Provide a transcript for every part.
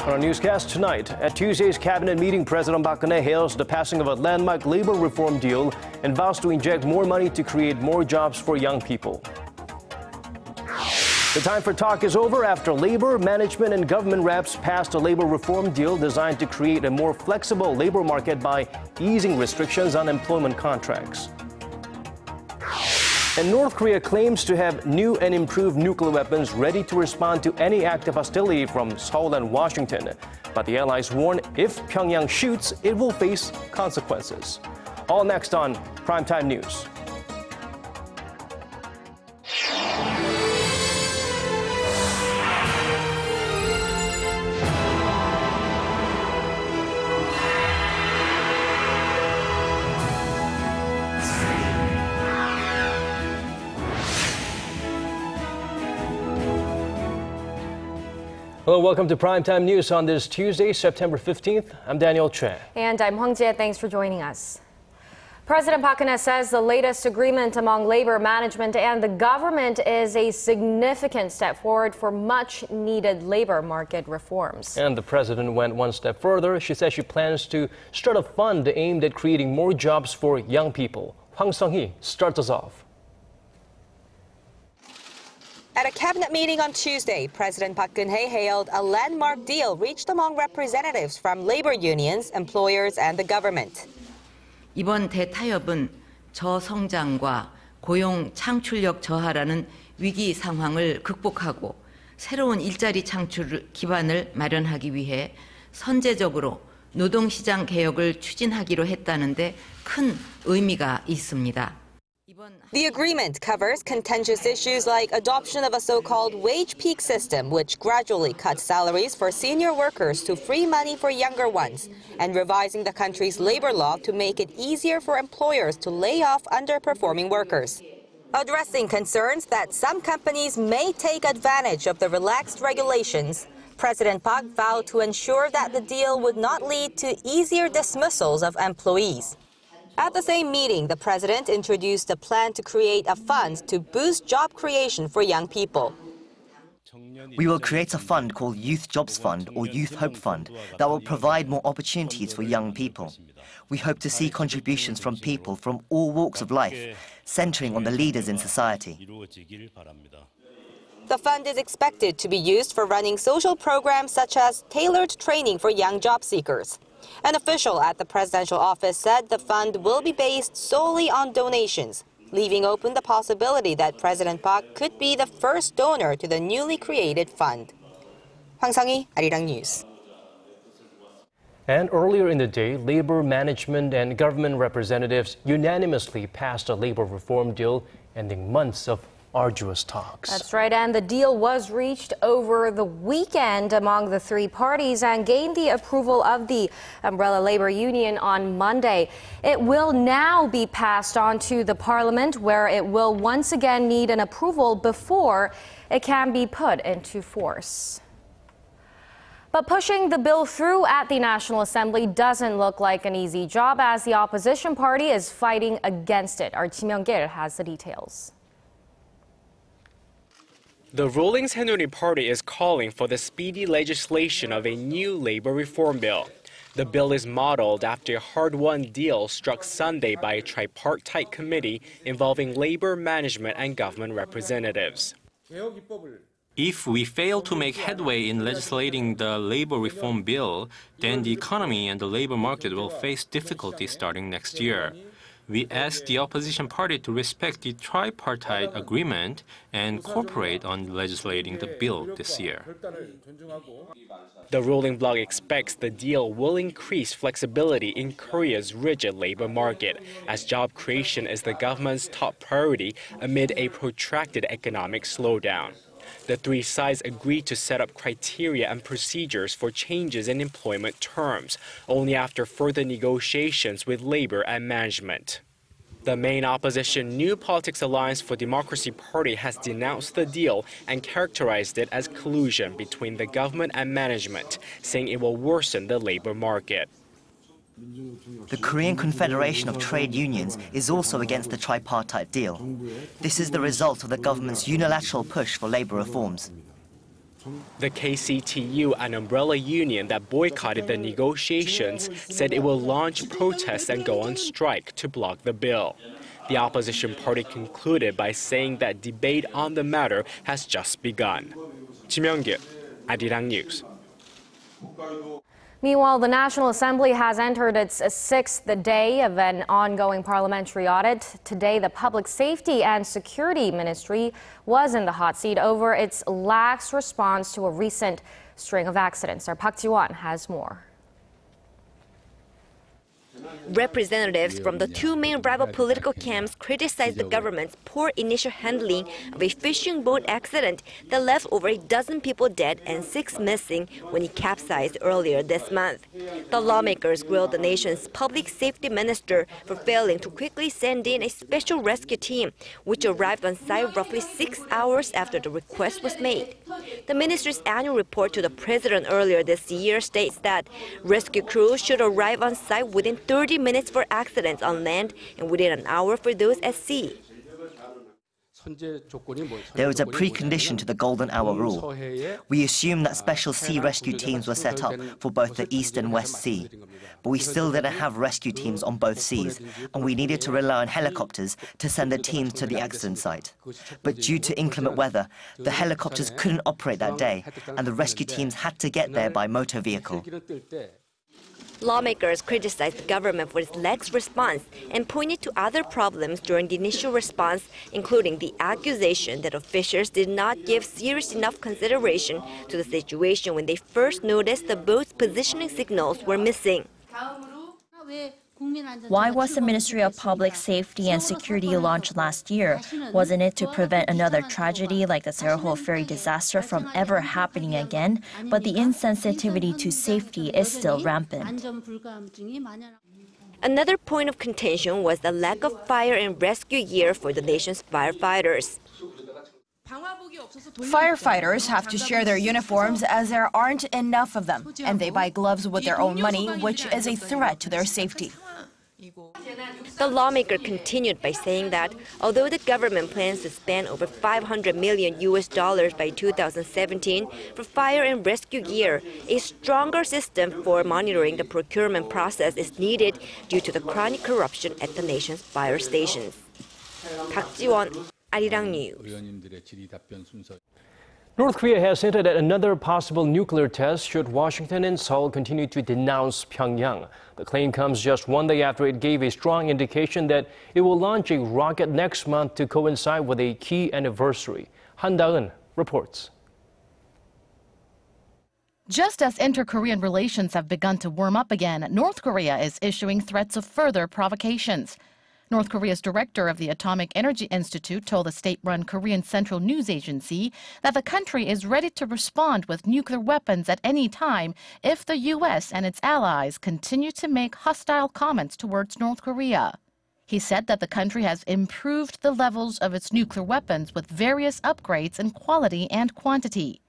On our newscast tonight, at Tuesday's cabinet meeting, President Park Geun-hye hails the passing of a landmark labor reform deal and vows to inject more money to create more jobs for young people. The time for talk is over after labor, management, and government reps passed a labor reform deal designed to create a more flexible labor market by easing restrictions on employment contracts. And North Korea claims to have new and improved nuclear weapons ready to respond to any act of hostility from Seoul and Washington. But the allies warn if Pyonyang shoots, it will face consequences. All next on Primetime News. Hello, welcome to Primetime News on this Tuesday, September 15th. I'm Daniel Choy. And I'm Hwang Ji-hye. Thanks for joining us. President Park Geun-hye says the latest agreement among labor management and the government is a significant step forward for much-needed labor market reforms. And the president went one step further. She says she plans to start a fund aimed at creating more jobs for young people. Hwang Ji-hye starts us off. At a cabinet meeting on Tuesday, President Park Geun-hye hailed a landmark deal reached among representatives from labor unions, employers, and the government. 이번 대타협은 저성장과 고용 창출력 저하라는 위기 상황을 극복하고 새로운 일자리 창출 기반을 마련하기 위해 선제적으로 노동시장 개혁을 추진하기로 했다는데 큰 의미가 있습니다. The agreement covers contentious issues like adoption of a so-called wage peak system, which gradually cuts salaries for senior workers to free money for younger ones, and revising the country's labor law to make it easier for employers to lay off underperforming workers. Addressing concerns that some companies may take advantage of the relaxed regulations, President Park vowed to ensure that the deal would not lead to easier dismissals of employees. At the same meeting, the president introduced a plan to create a fund to boost job creation for young people. We will create a fund called Youth Jobs Fund or Youth Hope Fund that will provide more opportunities for young people. We hope to see contributions from people from all walks of life, centering on the leaders in society. The fund is expected to be used for running social programs such as tailored training for young job seekers. An official at the presidential office said the fund will be based solely on donations, leaving open the possibility that President Park could be the first donor to the newly created fund. Hwang Ji-hye, Arirang News. And earlier in the day, labor management and government representatives unanimously passed a labor reform deal ending months of arduous talks. That's right, and the deal was reached over the weekend among the three parties and gained the approval of the umbrella labor union on Monday. It will now be passed on to the parliament, where it will once again need an approval before it can be put into force. But pushing the bill through at the National Assembly doesn't look like an easy job, as the opposition party is fighting against it. Our Kim Young-gil has the details. The ruling Saenuri Party is calling for the speedy legislation of a new labor reform bill. The bill is modeled after a hard-won deal struck Sunday by a tripartite committee involving labor, management, and government representatives. If we fail to make headway in legislating the labor reform bill, then the economy and the labor market will face difficulties starting next year. We ask the opposition party to respect the tripartite agreement and cooperate on legislating the bill this year. The ruling bloc expects the deal will increase flexibility in Korea's rigid labor market, as job creation is the government's top priority amid a protracted economic slowdown. The three sides agreed to set up criteria and procedures for changes in employment terms, only after further negotiations with labor and management. The main opposition New Politics Alliance for Democracy Party has denounced the deal and characterized it as collusion between the government and management, saying it will worsen the labor market. The Korean Confederation of Trade Unions is also against the tripartite deal. This is the result of the government's unilateral push for labor reforms. The KCTU, an umbrella union that boycotted the negotiations, said it will launch protests and go on strike to block the bill. The opposition party concluded by saying that debate on the matter has just begun. Kim Young-gyu, Arirang News. Meanwhile, the National Assembly has entered its sixth day of an ongoing parliamentary audit. Today, the Public Safety and Security Ministry was in the hot seat over its lax response to a recent string of accidents. Our Park Ji-hye has more. Representatives from the two main rival political camps criticized the government's poor initial handling of a fishing boat accident that left over a dozen people dead and 6 missing when it capsized earlier this month. The lawmakers grilled the nation's public safety minister for failing to quickly send in a special rescue team, which arrived on site roughly 6 hours after the request was made. The ministry's annual report to the president earlier this year states that rescue crews should arrive on site within 30 minutes for accidents on land and within an hour for those at sea. There is a precondition to the Golden Hour rule. We assumed that special sea rescue teams were set up for both the East and West Sea. But we still didn't have rescue teams on both seas, and we needed to rely on helicopters to send the teams to the accident site. But due to inclement weather, the helicopters couldn't operate that day, and the rescue teams had to get there by motor vehicle. Lawmakers criticized the government for its lax response and pointed to other problems during the initial response, including the accusation that officials did not give serious enough consideration to the situation when they first noticed the boat's positioning signals were missing. Why was the Ministry of Public Safety and Security launched last year? Wasn't it to prevent another tragedy like the Seoul ferry disaster from ever happening again? But the insensitivity to safety is still rampant. Another point of contention was the lack of fire and rescue gear for the nation's firefighters. Firefighters have to share their uniforms as there aren't enough of them, and they buy gloves with their own money, which is a threat to their safety. The lawmaker continued by saying that although the government plans to spend over $500 million by 2017 for fire and rescue gear, a stronger system for monitoring the procurement process is needed due to the chronic corruption at the nation's fire stations. Park Ji-hye, Arirang News. North Korea has hinted at another possible nuclear test should Washington and Seoul continue to denounce Pyongyang. The claim comes just one day after it gave a strong indication that it will launch a rocket next month to coincide with a key anniversary. Han Da-eun reports. Just as inter-Korean relations have begun to warm up again, North Korea is issuing threats of further provocations. North Korea's director of the Atomic Energy Institute told the state-run Korean Central News Agency that the country is ready to respond with nuclear weapons at any time if the U.S. and its allies continue to make hostile comments towards North Korea. He said that the country has improved the levels of its nuclear weapons with various upgrades in quality and quantity.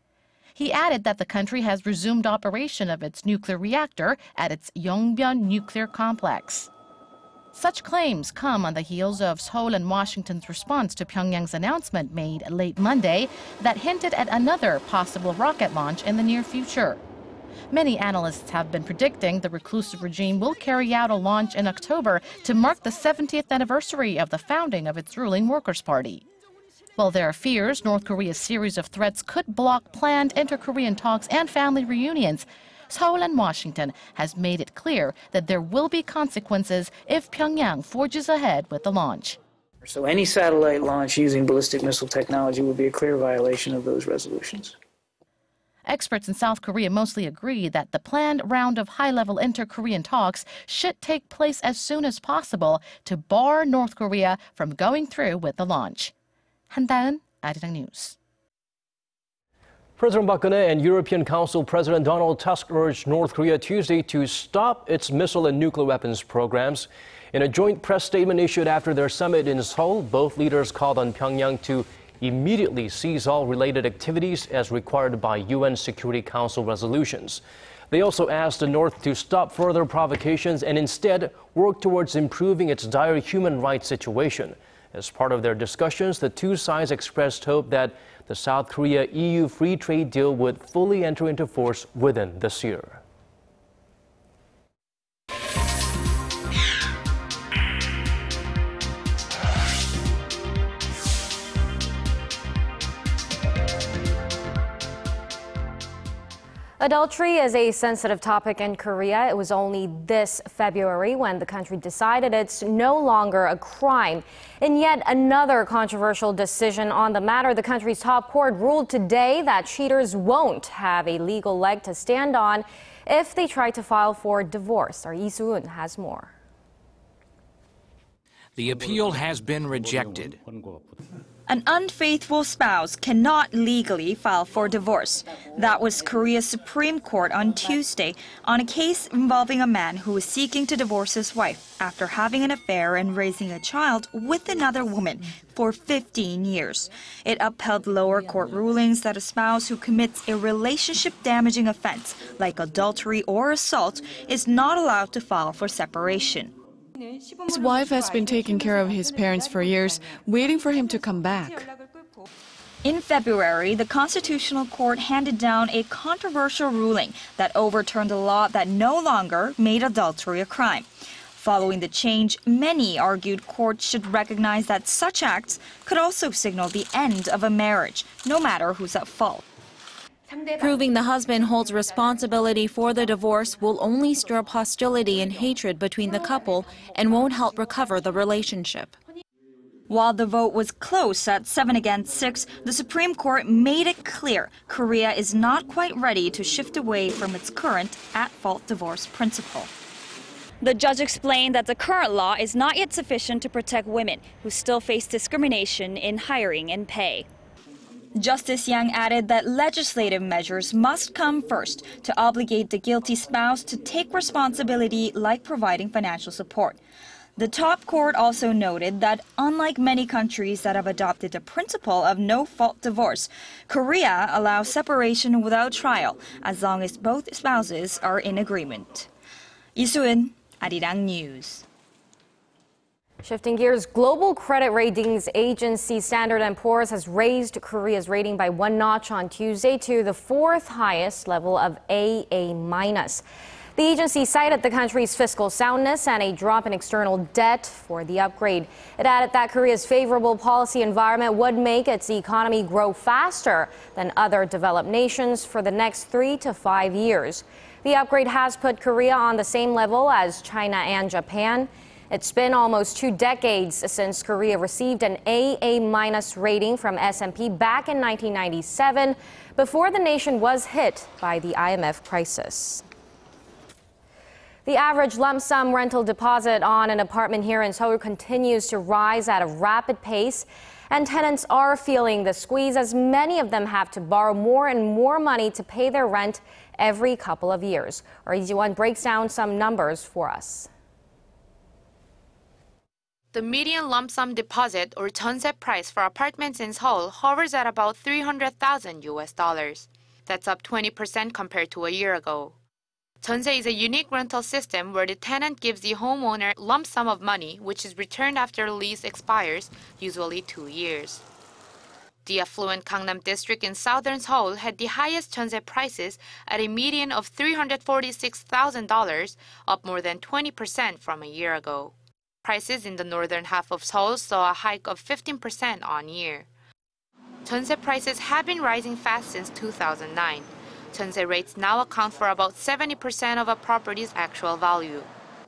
He added that the country has resumed operation of its nuclear reactor at its Yongbyon nuclear complex. Such claims come on the heels of Seoul and Washington's response to Pyongyang's announcement made late Monday that hinted at another possible rocket launch in the near future. Many analysts have been predicting the reclusive regime will carry out a launch in October to mark the 70th anniversary of the founding of its ruling Workers' Party. While there are fears North Korea's series of threats could block planned inter-Korean talks and family reunions, Seoul and Washington has made it clear that there will be consequences if Pyongyang forges ahead with the launch. So any satellite launch using ballistic missile technology would be a clear violation of those resolutions. Experts in South Korea mostly agree that the planned round of high-level inter-Korean talks should take place as soon as possible to bar North Korea from going through with the launch. Han Da-eun, Arirang News. President Park Geun-hye and European Council President Donald Tusk urged North Korea Tuesday to stop its missile and nuclear weapons programs. In a joint press statement issued after their summit in Seoul, both leaders called on Pyongyang to immediately cease all related activities as required by UN Security Council resolutions. They also asked the North to stop further provocations and instead work towards improving its dire human rights situation. As part of their discussions, the two sides expressed hope that The South Korea-EU free trade deal would fully enter into force within this year. Adultery is a sensitive topic in Korea. It was only this February when the country decided it's no longer a crime. In yet another controversial decision on the matter, the country's top court ruled today that cheaters won't have a legal leg to stand on if they try to file for divorce. Our Lee Soo-eun has more. The appeal has been rejected. An unfaithful spouse cannot legally file for divorce. That was Korea's Supreme Court on Tuesday on a case involving a man who was seeking to divorce his wife after having an affair and raising a child with another woman for 15 years. It upheld lower court rulings that a spouse who commits a relationship-damaging offense, like adultery or assault, is not allowed to file for separation. His wife has been taking care of his parents for years, waiting for him to come back. In February, the Constitutional Court handed down a controversial ruling that overturned a law that no longer made adultery a crime. Following the change, many argued courts should recognize that such acts could also signal the end of a marriage, no matter who's at fault. Proving the husband holds responsibility for the divorce will only stir up hostility and hatred between the couple and won't help recover the relationship. While the vote was close at 7 against 6, the Supreme Court made it clear Korea is not quite ready to shift away from its current at-fault divorce principle. The judge explained that the current law is not yet sufficient to protect women who still face discrimination in hiring and pay. Justice Yang added that legislative measures must come first to obligate the guilty spouse to take responsibility, like providing financial support. The top court also noted that unlike many countries that have adopted the principle of no-fault divorce, Korea allows separation without trial as long as both spouses are in agreement. Lee Soo-eun, Arirang News. Shifting gears, global credit ratings agency Standard & Poor's has raised Korea's rating by one notch on Tuesday to the fourth highest level of AA-. The agency cited the country's fiscal soundness and a drop in external debt for the upgrade. It added that Korea's favorable policy environment would make its economy grow faster than other developed nations for the next 3 to 5 years. The upgrade has put Korea on the same level as China and Japan. It's been almost 2 decades since Korea received an AA- rating from S&P back in 1997, before the nation was hit by the IMF crisis. The average lump sum rental deposit on an apartment here in Seoul continues to rise at a rapid pace, and tenants are feeling the squeeze as many of them have to borrow more and more money to pay their rent every couple of years. Our Lee Ji-won breaks down some numbers for us. The median lump sum deposit or Geunhye price for apartments in Seoul hovers at about $300,000. That's up 20% compared to a year ago. Geunhye is a unique rental system where the tenant gives the homeowner a lump sum of money, which is returned after the lease expires, usually 2 years. The affluent Gangnam district in southern Seoul had the highest Geunhye prices at a median of $346,000, up more than 20% from a year ago. Prices in the northern half of Seoul saw a hike of 15% on year. Geunhye prices have been rising fast since 2009. Geunhye rates now account for about 70% of a property's actual value.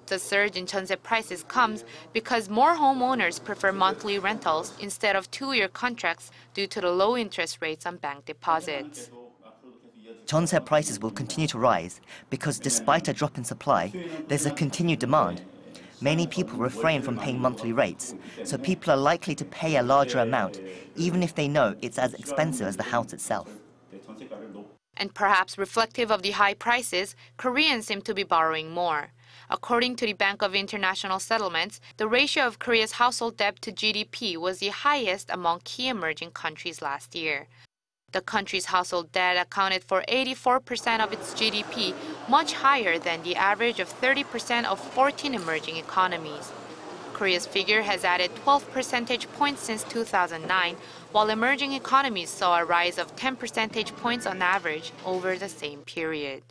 The surge in Geunhye prices comes because more homeowners prefer monthly rentals instead of 2-year contracts due to the low interest rates on bank deposits. Geunhye prices will continue to rise because despite a drop in supply, there's a continued demand. Many people refrain from paying monthly rates, so people are likely to pay a larger amount, even if they know it's as expensive as the house itself. And perhaps reflective of the high prices, Koreans seem to be borrowing more. According to the Bank of International Settlements, the ratio of Korea's household debt to GDP was the highest among key emerging countries last year. The country's household debt accounted for 84% of its GDP, much higher than the average of 30% of 14 emerging economies. Korea's figure has added 12 percentage points since 2009, while emerging economies saw a rise of 10 percentage points on average over the same period.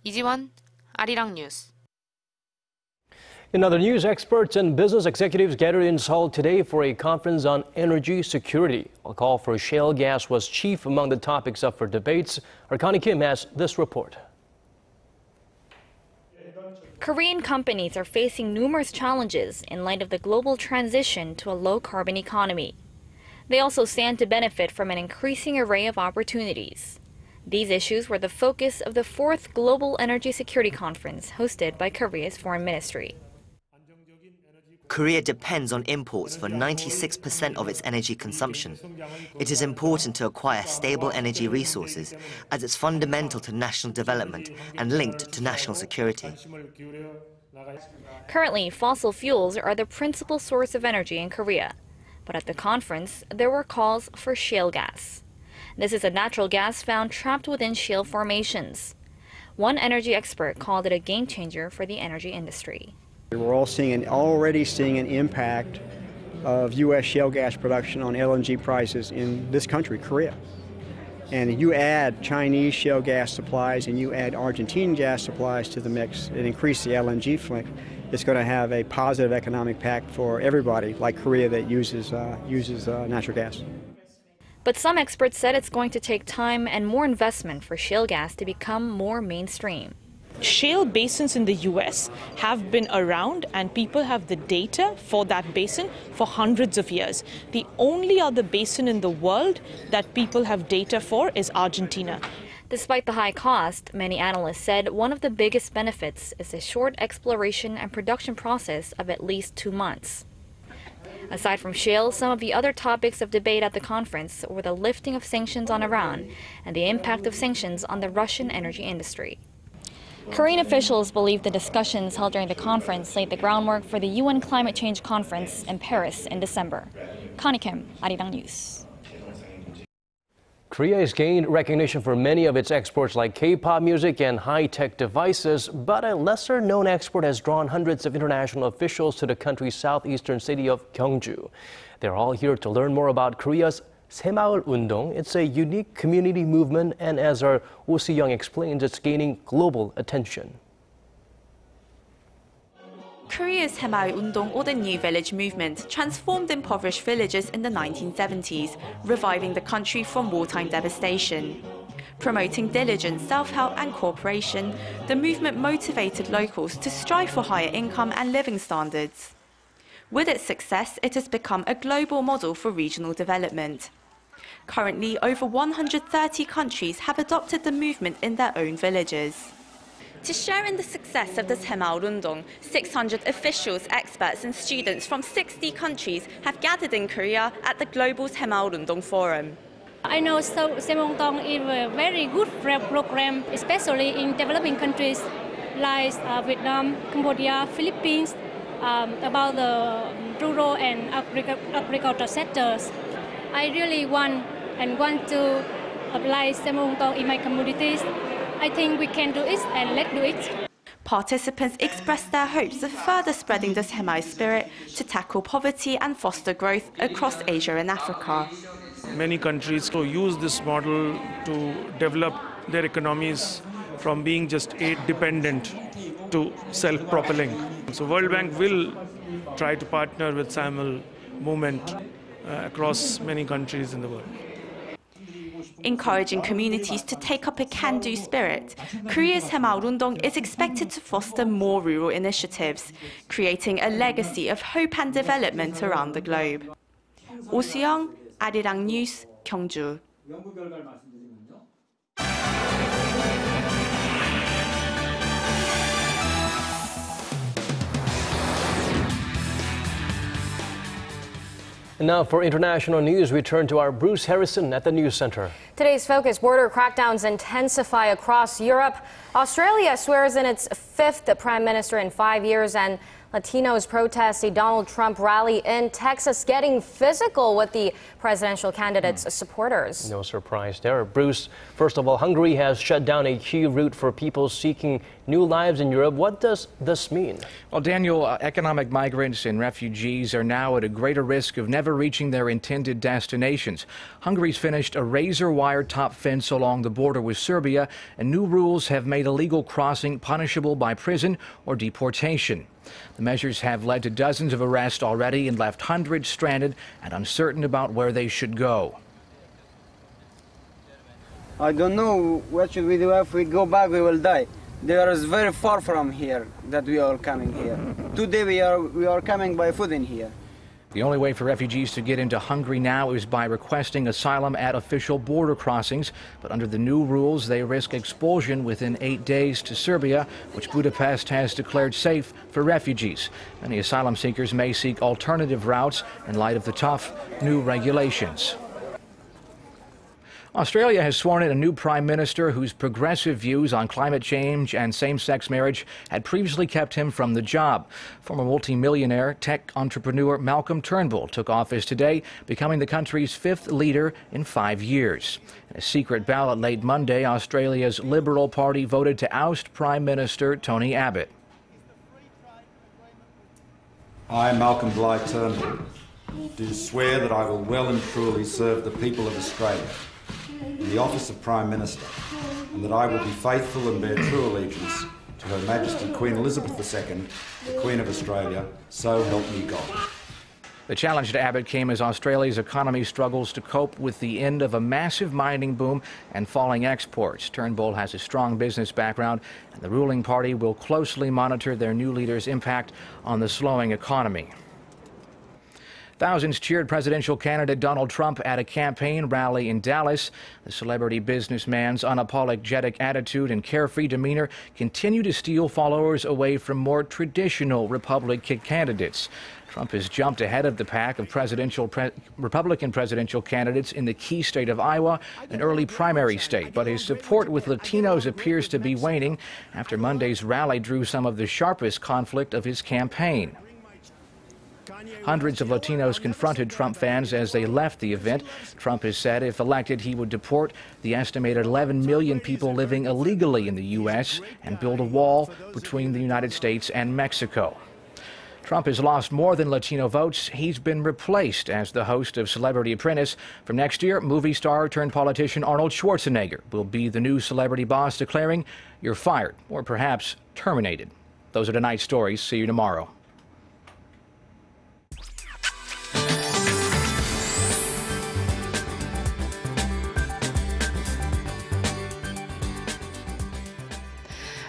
이지원, Arirang News. In other news, experts and business executives gathered in Seoul today for a conference on energy security. A call for shale gas was chief among the topics up for debates. Our Connie Kim has this report. Korean companies are facing numerous challenges in light of the global transition to a low-carbon economy. They also stand to benefit from an increasing array of opportunities. These issues were the focus of the 4th Global Energy Security Conference hosted by Korea's Foreign Ministry. Korea depends on imports for 96% of its energy consumption. It is important to acquire stable energy resources as it's fundamental to national development and linked to national security. Currently, fossil fuels are the principal source of energy in Korea. But at the conference, there were calls for shale gas. This is a natural gas found trapped within shale formations. One energy expert called it a game changer for the energy industry. We're already seeing an impact of U.S. shale gas production on LNG prices in this country, Korea. And you add Chinese shale gas supplies and you add Argentine gas supplies to the mix, it increases the LNG fleet. It's going to have a positive economic impact for everybody, like Korea, that uses natural gas. But some experts said it's going to take time and more investment for shale gas to become more mainstream. Shale basins in the U.S. have been around and people have the data for that basin for hundreds of years. The only other basin in the world that people have data for is Argentina. Despite the high cost, many analysts said one of the biggest benefits is a short exploration and production process of at least 2 months. Aside from shale, some of the other topics of debate at the conference were the lifting of sanctions on Iran and the impact of sanctions on the Russian energy industry. Korean officials believe the discussions held during the conference laid the groundwork for the UN Climate Change Conference in Paris in December. Connie Kim, Arirang News. Korea has gained recognition for many of its exports like K-pop music and high-tech devices, but a lesser-known export has drawn hundreds of international officials to the country's southeastern city of Gyeongju. They're all here to learn more about Korea's 새마을 운동. It's a unique community movement, and as our Oh Si-young explains, it's gaining global attention. Korea's 새마을 운동, or the New Village movement, transformed impoverished villages in the 1970s, reviving the country from wartime devastation. Promoting diligence, self-help and cooperation, the movement motivated locals to strive for higher income and living standards. With its success, it has become a global model for regional development. Currently, over 130 countries have adopted the movement in their own villages. To share in the success of the 새마을 운동, 600 officials, experts and students from 60 countries have gathered in Korea at the Global 새마을 운동 Forum. I know 새마을 운동 is a very good program, especially in developing countries like Vietnam, Cambodia, Philippines, about the rural and agricultural sectors. I really want to apply 새마을 운동 in my communities. I think we can do it and let's do it. Participants expressed their hopes of further spreading the 새마을 spirit to tackle poverty and foster growth across Asia and Africa. Many countries use this model to develop their economies from being just aid-dependent to self-propelling. So World Bank will try to partner with SAML movement across many countries in the world. Encouraging communities to take up a can-do spirit, Korea's 새마을 운동 is expected to foster more rural initiatives, creating a legacy of hope and development around the globe. Oh Si-young, Arirang News, Gyeongju. And now for international news, we turn to our Bruce Harrison at the News Center. Today's focus: border crackdowns intensify across Europe. Australia swears in its 5th prime minister in 5 years, and Latinos protest a Donald Trump rally in Texas, getting physical with the presidential candidate's supporters. No surprise there. Bruce, first of all, Hungary has shut down a key route for people seeking new lives in Europe. What does this mean? Well, Daniel, economic migrants and refugees are now at a greater risk of never reaching their intended destinations. Hungary's finished a razor-wire top fence along the border with Serbia, and new rules have made illegal crossing punishable by prison or deportation. The measures have led to dozens of arrests already and left hundreds stranded and uncertain about where they should go. I don't know what should we do. If we go back, we will die. They are very far from here that we are coming here. Today we are coming by foot in here. The only way for refugees to get into Hungary now is by requesting asylum at official border crossings. But under the new rules, they risk expulsion within 8 days to Serbia, which Budapest has declared safe for refugees. Many asylum seekers may seek alternative routes in light of the tough new regulations. Australia has sworn in a new prime minister whose progressive views on climate change and same-sex marriage had previously kept him from the job. Former multimillionaire tech entrepreneur Malcolm Turnbull took office today, becoming the country's 5th leader in 5 years. In a secret ballot late Monday, Australia's Liberal Party voted to oust Prime Minister Tony Abbott. I, Malcolm Bligh Turnbull, do swear that I will well and truly serve the people of Australia in the office of Prime Minister, and that I will be faithful and bear true allegiance to Her Majesty Queen Elizabeth II, the Queen of Australia, so help me God. The challenge to Abbott came as Australia's economy struggles to cope with the end of a massive mining boom and falling exports. Turnbull has a strong business background, and the ruling party will closely monitor their new leader's impact on the slowing economy. Thousands cheered presidential candidate Donald Trump at a campaign rally in Dallas. The celebrity businessman's unapologetic attitude and carefree demeanor continue to steal followers away from more traditional Republican candidates. Trump has jumped ahead of the pack of Republican presidential candidates in the key state of Iowa, an early primary state, but his support with Latinos appears to be waning after Monday's rally drew some of the sharpest conflict of his campaign. Hundreds of Latinos confronted Trump fans as they left the event. Trump has said if elected, he would deport the estimated 11 million people living illegally in the U.S. and build a wall between the United States and Mexico. Trump has lost more than Latino votes. He's been replaced as the host of Celebrity Apprentice. From next year, movie star turned politician Arnold Schwarzenegger will be the new celebrity boss, declaring, "You're fired," or perhaps terminated. Those are tonight's stories. See you tomorrow.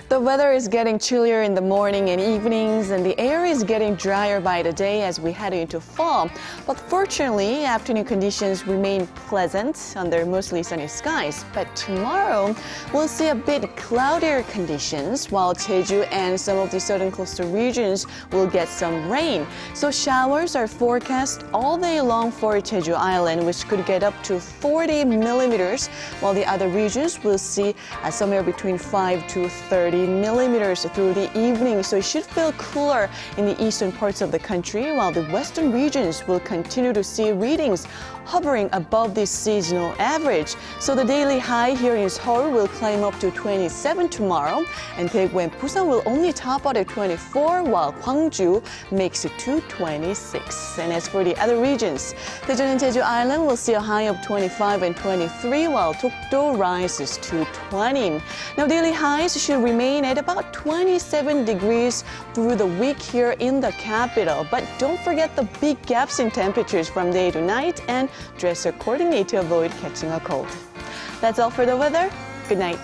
The weather is getting chillier in the morning and evenings, and the air is getting drier by the day as we head into fall. But fortunately, afternoon conditions remain pleasant under mostly sunny skies. But tomorrow, we'll see a bit cloudier conditions, while Jeju and some of the southern coastal regions will get some rain. So showers are forecast all day long for Jeju Island, which could get up to 40 millimeters, while the other regions will see somewhere between 5 to 30 millimeters through the evening, so it should feel cooler in the eastern parts of the country, while the western regions will continue to see readings hovering above the seasonal average. So the daily high here in Seoul will climb up to 27 tomorrow, and Daegu and Busan will only top out at 24, while Gyeongju makes it to 26. And as for the other regions, Daejeon and Jeju Island will see a high of 25 and 23, while Dokdo rises to 20. Now daily highs should remain at about 27 degrees through the week here in the capital. But don't forget the big gaps in temperatures from day to night, and dress accordingly to avoid catching a cold. That's all for the weather. Good night.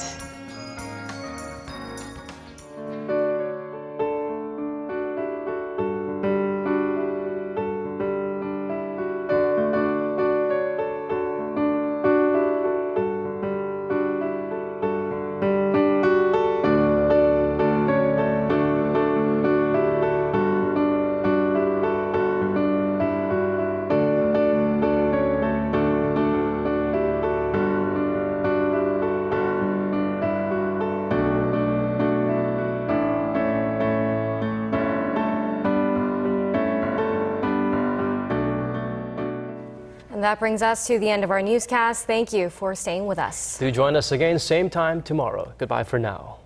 And that brings us to the end of our newscast. Thank you for staying with us. Do join us again, same time tomorrow. Goodbye for now.